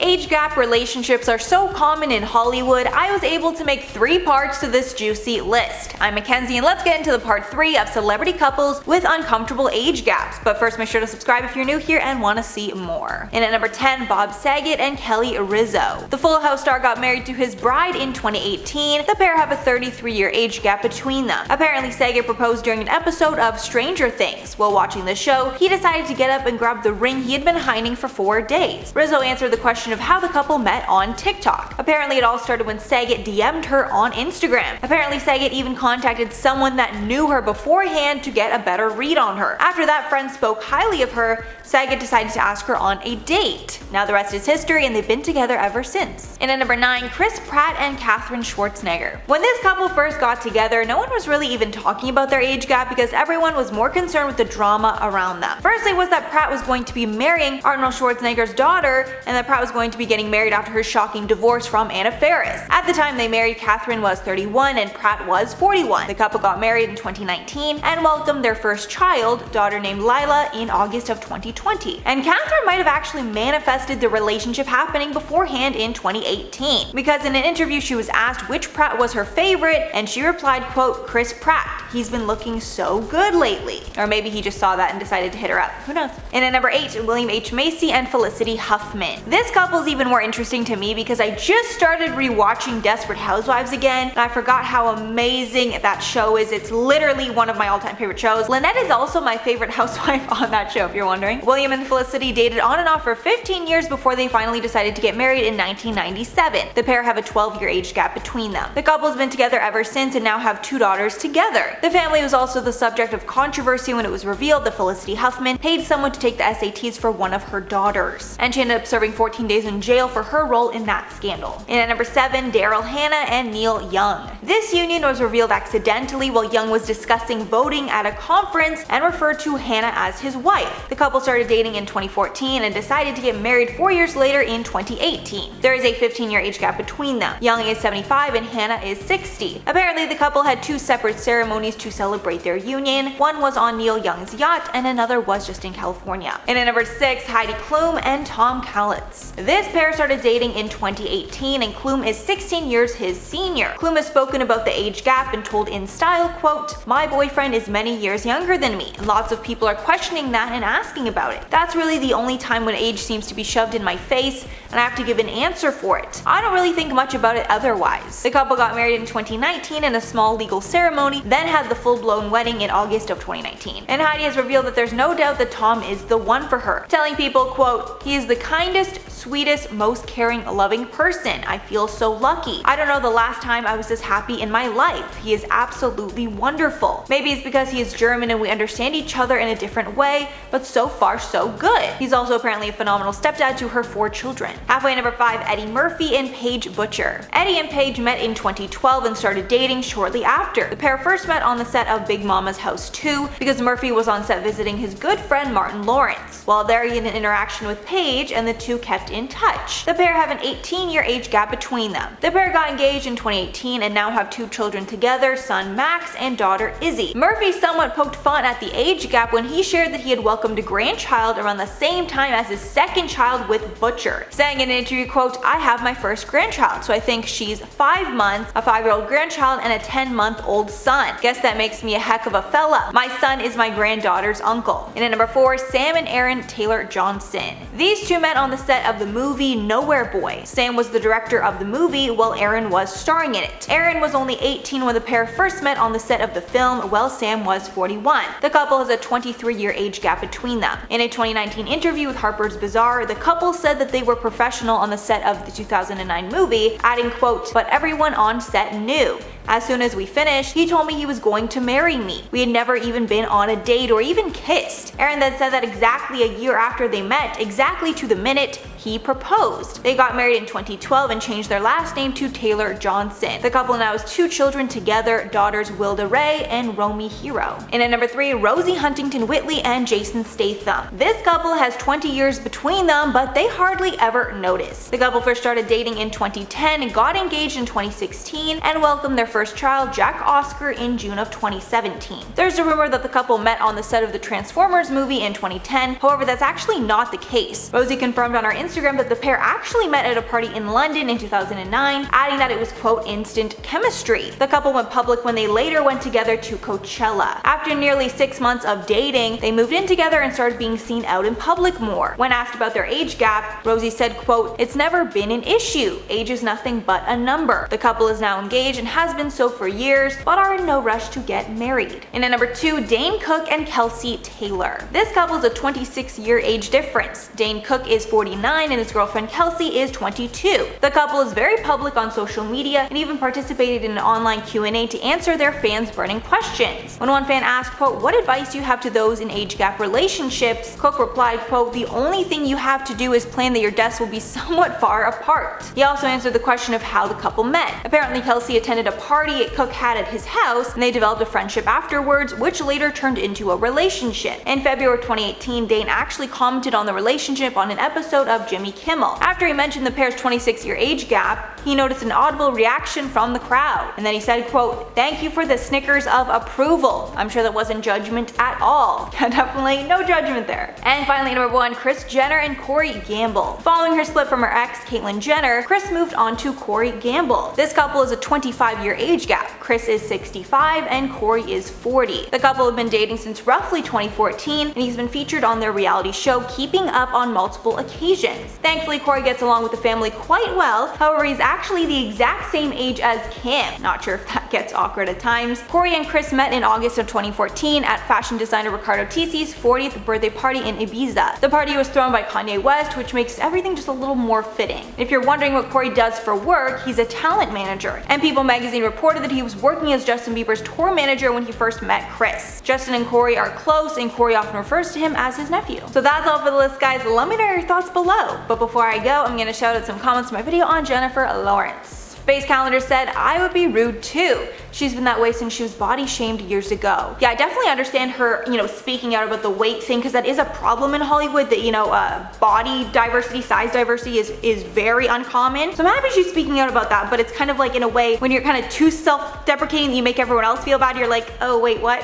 Age gap relationships are so common in Hollywood, I was able to make 3 parts to this juicy list. I'm Mackenzie and let's get into the part 3 of celebrity couples with uncomfortable age gaps. But first, make sure to subscribe if you're new here and want to see more. In at number 10, Bob Saget and Kelly Rizzo. The Full House star got married to his bride in 2018. The pair have a 33-year age gap between them. Apparently, Saget proposed during an episode of Stranger Things. While watching the show, he decided to get up and grab the ring he had been hiding for 4 days. Rizzo answered the question of how the couple met on TikTok. Apparently, it all started when Saget DM'd her on Instagram. Apparently, Saget even contacted someone that knew her beforehand to get a better read on her. After that friend spoke highly of her, Saget decided to ask her on a date. Now the rest is history and they've been together ever since. And at number 9, Chris Pratt and Katherine Schwarzenegger. When this couple first got together, no one was really even talking about their age gap because everyone was more concerned with the drama around them. Firstly was that Pratt was going to be marrying Arnold Schwarzenegger's daughter, and that Pratt was going to be getting married after her shocking divorce from Anna Faris. At the time they married, Katherine was 31 and Pratt was 41. The couple got married in 2019 and welcomed their first child, daughter named Lila, in August of 2020. And Katherine might have actually manifested the relationship happening beforehand in 2018, because in an interview she was asked which Pratt was her favorite, and she replied, quote, "Chris Pratt. He's been looking so good lately." Or maybe he just saw that and decided to hit her up. Who knows? And at number 8, William H. Macy and Felicity Huffman. This couple's even more interesting to me because I just started rewatching Desperate Housewives again, and I forgot how amazing that show is. It's literally one of my all-time favorite shows. Lynette is also my favorite housewife on that show, if you're wondering. William and Felicity dated on and off for 15 years before they finally decided to get married in 1997. The pair have a 12-year age gap between them. The couple has been together ever since and now have 2 daughters together. The family was also the subject of controversy when it was revealed that Felicity Huffman paid someone to take the SATs for one of her daughters, and she ended up serving 14 days in jail for her role in that scandal. And at number 7, Daryl Hannah and Neil Young. This union was revealed accidentally while Young was discussing voting at a conference and referred to Hannah as his wife. The couple started dating in 2014 and decided to get married 4 years later in 2018. There is a 15-year age gap between them. Young is 75 and Hannah is 60. Apparently, the couple had 2 separate ceremonies to celebrate their union. One was on Neil Young's yacht and another was just in California. And at number 6, Heidi Klum and Tom Cowlitz. This pair started dating in 2018 and Klum is 16 years his senior. Klum has spoken about the age gap and told In Style, quote, "My boyfriend is many years younger than me, and lots of people are questioning that and asking about it. That's really the only time when age seems to be shoved in my face and I have to give an answer for it. I don't really think much about it otherwise." The couple got married in 2019 in a small legal ceremony, then had the full-blown wedding in August of 2019. And Heidi has revealed that there's no doubt that Tom is the one for her, telling people, quote, "He is the kindest, sweetest, most caring, loving person. I feel so lucky. I don't know the last time I was this happy in my life. He is absolutely wonderful. Maybe it's because he is German and we understand each other in a different way, but so far so good. He's also apparently a phenomenal stepdad to her 4 children." Halfway, number 5, Eddie Murphy and Paige Butcher. Eddie and Paige met in 2012 and started dating shortly after. The pair first met on the set of Big Mama's House 2 because Murphy was on set visiting his good friend Martin Lawrence. While there, he had an interaction with Paige and the two kept in touch. The pair have an 18-year age gap between them. The pair got engaged in 2018 and now have 2 children together, son Max and daughter Izzy. Murphy somewhat poked fun at the age gap when he shared that he had welcomed a grandchild around the same time as his second child with Butcher, saying in an interview, quote, "I have my first grandchild, so I think she's 5 months, a 5-year-old grandchild and a 10-month-old son. Guess that makes me a heck of a fella. My son is my granddaughter's uncle." And at number 4, Sam and Aaron Taylor Johnson. These two met on the set of the movie Nowhere Boy. Sam was the director of the movie while Aaron was starring in it. Aaron was only 18 when the pair first met on the set of the film, while Sam was 41. The couple has a 23-year age gap between them. In a 2019 interview with Harper's Bazaar, the couple said that they were professional on the set of the 2009 movie, adding, quote, "But everyone on set knew. As soon as we finished, he told me he was going to marry me. We had never even been on a date or even kissed." Aaron then said that exactly a year after they met, exactly to the minute, he proposed. They got married in 2012 and changed their last name to Taylor Johnson. The couple now has 2 children together, daughters Wilda Ray and Romy Hero. And at number 3, Rosie Huntington-Whiteley and Jason Statham. This couple has 20 years between them, but they hardly ever notice. The couple first started dating in 2010, got engaged in 2016, and welcomed their first child, Jack Oscar, in June of 2017. There's a rumor that the couple met on the set of the Transformers movie in 2010, however that's actually not the case. Rosie confirmed on our Instagram Instagram that the pair actually met at a party in London in 2009, adding that it was quote instant chemistry. The couple went public when they later went together to Coachella. After nearly 6 months of dating, they moved in together and started being seen out in public more. When asked about their age gap, Rosie said, quote, "It's never been an issue. Age is nothing but a number. The couple is now engaged and has been so for years, but are in no rush to get married." And at number 2, Dane Cook and Kelsey Taylor. This couple is a 26-year age difference. Dane Cook is 49 and his girlfriend Kelsey is 22. The couple is very public on social media and even participated in an online Q&A to answer their fans' burning questions. When one fan asked, quote, "What advice do you have to those in age gap relationships?" Cook replied, quote, "The only thing you have to do is plan that your deaths will be somewhat far apart." He also answered the question of how the couple met. Apparently Kelsey attended a party Cook had at his house and they developed a friendship afterwards, which later turned into a relationship. In February 2018, Dane actually commented on the relationship on an episode of Jimmy Kimmel. After he mentioned the pair's 26-year age gap, he noticed an audible reaction from the crowd. And then he said, quote, "Thank you for the snickers of approval." I'm sure that wasn't judgment at all. Definitely no judgment there. And finally, number 1, Kris Jenner and Corey Gamble. Following her split from her ex, Caitlyn Jenner, Kris moved on to Corey Gamble. This couple is a 25-year age gap. Kris is 65 and Corey is 40. The couple have been dating since roughly 2014, and he's been featured on their reality show Keeping Up on multiple occasions. Thankfully, Corey gets along with the family quite well. However, he's actually the exact same age as Kim. Not sure if that gets awkward at times. Corey and Kris met in August of 2014 at fashion designer Riccardo Tisi's 40th birthday party in Ibiza. The party was thrown by Kanye West, which makes everything just a little more fitting. If you're wondering what Corey does for work, he's a talent manager, and People magazine reported that he was working as Justin Bieber's tour manager when he first met Kris. Justin and Corey are close, and Corey often refers to him as his nephew. So that's all for the list, guys. Let me know your thoughts below. But before I go, I'm gonna shout out some comments to my video on Jennifer Lawrence. Space Calendar said, "I would be rude too. She's been that way since she was body shamed years ago." Yeah, I definitely understand her, speaking out about the weight thing, because that is a problem in Hollywood, that, body diversity, size diversity is very uncommon. So I'm happy she's speaking out about that, but it's kind of like, in a way, when you're kind of too self-deprecating that you make everyone else feel bad, you're like, oh wait, what?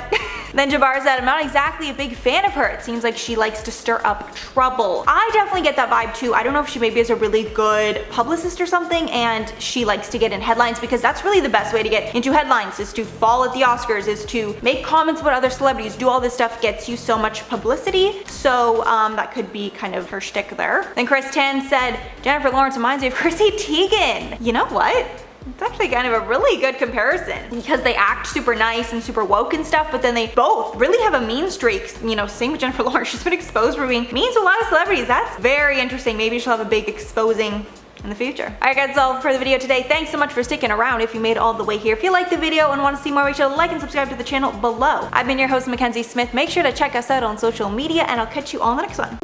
Then Jabbar said, "I'm not exactly a big fan of her. It seems like she likes to stir up trouble." I definitely get that vibe too. I don't know if she maybe is a really good publicist or something, and she likes to get in headlines, because that's really the best way to get into headlines, is to fall at the Oscars, is to make comments about other celebrities, do all this stuff, gets you so much publicity. So that could be kind of her shtick there. Then Chris Tan said, "Jennifer Lawrence reminds me of Chrissy Teigen." You know what? It's actually kind of a really good comparison, because they act super nice and super woke and stuff, but then they both really have a mean streak. Same with Jennifer Lawrence. She's been exposed for being mean to a lot of celebrities. That's very interesting. Maybe she'll have a big exposing in the future. Alright guys, that's all for the video today. Thanks so much for sticking around if you made it all the way here. If you liked the video and want to see more, make sure to like and subscribe to the channel below. I've been your host, Mackenzie Smith. Make sure to check us out on social media, and I'll catch you all in the next one.